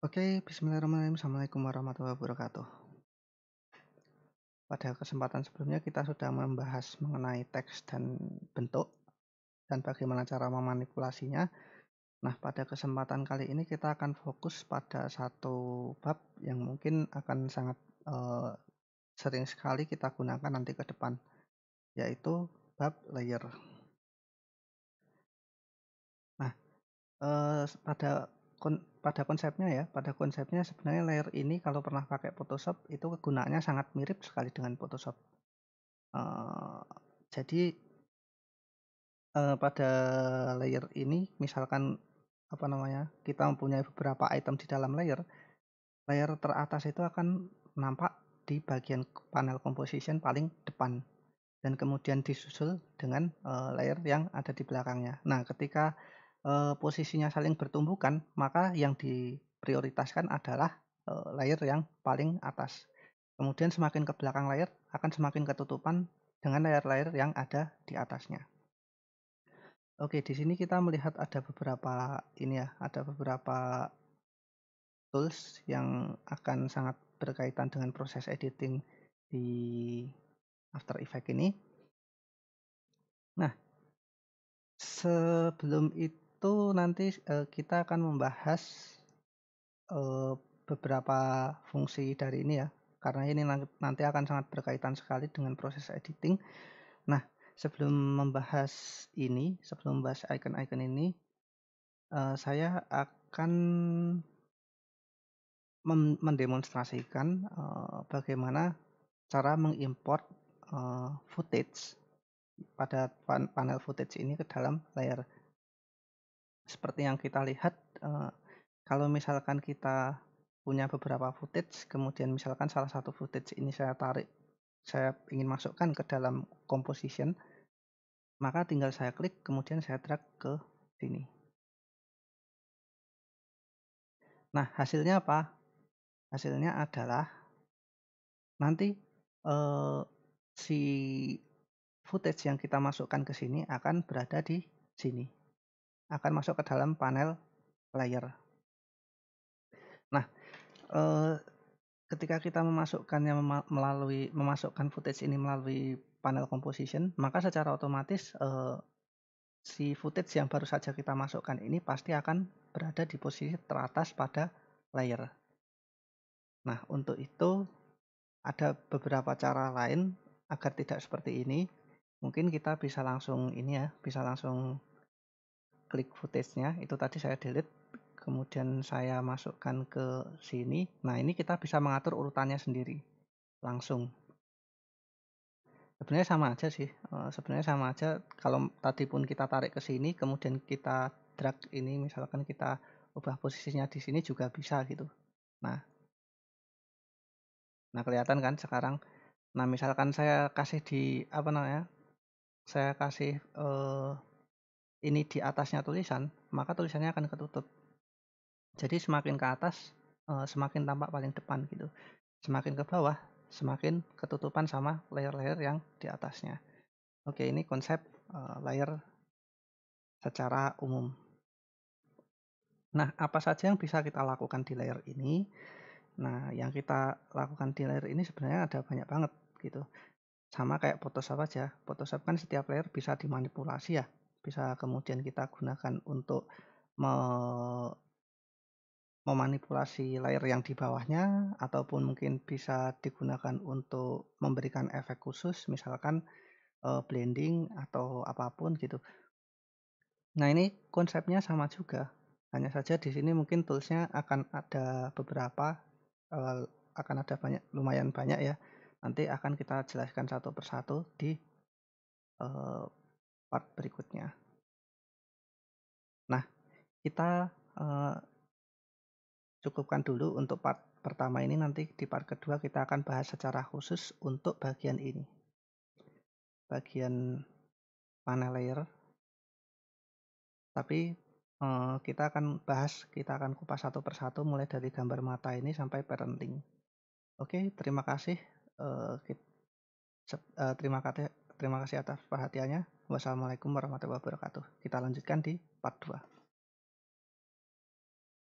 Oke, bismillahirrahmanirrahim. Assalamualaikum warahmatullahi wabarakatuh. Pada kesempatan sebelumnya kita sudah membahas mengenai teks dan bentuk dan bagaimana cara memanipulasinya. Nah, pada kesempatan kali ini kita akan fokus pada satu bab yang mungkin akan sangat eh, sering sekali kita gunakan nanti ke depan, yaitu bab layer. Nah, pada konsepnya ya, pada konsepnya sebenarnya layer ini kalau pernah pakai Photoshop itu kegunaannya sangat mirip sekali dengan Photoshop. Eee, jadi, pada layer ini misalkan, apa namanya, kita mempunyai beberapa item di dalam layer, layer teratas itu akan nampak di bagian panel composition paling depan dan kemudian disusul dengan, layer yang ada di belakangnya. Nah, ketika, posisinya saling bertumbukan, maka yang diprioritaskan adalah, layer yang paling atas. Kemudian semakin ke belakang layer akan semakin ketutupan dengan layer-layer yang ada di atasnya. Oke, di sini kita melihat ada beberapa ini ya, ada beberapa tools yang akan sangat berkaitan dengan proses editing di After Effects ini. Nah, sebelum itu nanti kita akan membahas eh, beberapa fungsi dari ini ya, karena ini nanti akan sangat berkaitan sekali dengan proses editing. Nah, sebelum membahas icon-icon ini, saya akan mendemonstrasikan bagaimana cara mengimport footage pada panel footage ini ke dalam layer. Seperti yang kita lihat, kalau misalkan kita punya beberapa footage, kemudian misalkan salah satu footage ini saya ingin masukkan ke dalam composition, maka tinggal saya klik, kemudian saya drag ke sini. Nah, hasilnya apa? Hasilnya adalah nanti si footage yang kita masukkan ke sini akan berada di sini, akan masuk ke dalam panel layer. Nah, eh, ketika kita memasukkan footage ini melalui panel composition, maka secara otomatis si footage yang baru saja kita masukkan ini pasti akan berada di posisi teratas pada layer. Nah, untuk itu ada beberapa cara lain agar tidak seperti ini. Mungkin kita bisa langsung klik footage-nya. Itu tadi saya delete, kemudian saya masukkan ke sini. Nah, ini kita bisa mengatur urutannya sendiri langsung. Sebenarnya sama aja sih. Sebenarnya sama aja kalau tadi pun kita tarik ke sini, kemudian kita drag ini, misalkan kita ubah posisinya di sini juga bisa gitu. Nah, kelihatan kan sekarang. Nah, misalkan saya kasih saya kasih ini di atasnya tulisan, maka tulisannya akan ketutup. Jadi semakin ke atas, semakin tampak paling depan gitu. Semakin ke bawah, semakin ketutupan sama layer-layer yang di atasnya. Oke, ini konsep layer secara umum. Nah, apa saja yang bisa kita lakukan di layer ini? Nah, yang kita lakukan di layer ini sebenarnya ada banyak banget gitu. Sama kayak Photoshop aja. Photoshop kan setiap layer bisa dimanipulasi ya. Bisa kemudian kita gunakan untuk memanipulasi layer yang di bawahnya, ataupun mungkin bisa digunakan untuk memberikan efek khusus, misalkan blending atau apapun gitu. Nah, ini konsepnya sama juga. Hanya saja di sini mungkin toolsnya akan ada beberapa, akan ada lumayan banyak ya. Nanti akan kita jelaskan satu persatu di part berikutnya. Nah, kita cukupkan dulu untuk part pertama ini. Nanti di part kedua kita akan bahas secara khusus untuk bagian ini, bagian panel layer. Tapi kita akan kupas satu persatu mulai dari gambar mata ini sampai parenting. Oke, terima kasih. Terima kasih atas perhatiannya. Wassalamualaikum warahmatullahi wabarakatuh. Kita lanjutkan di part 2.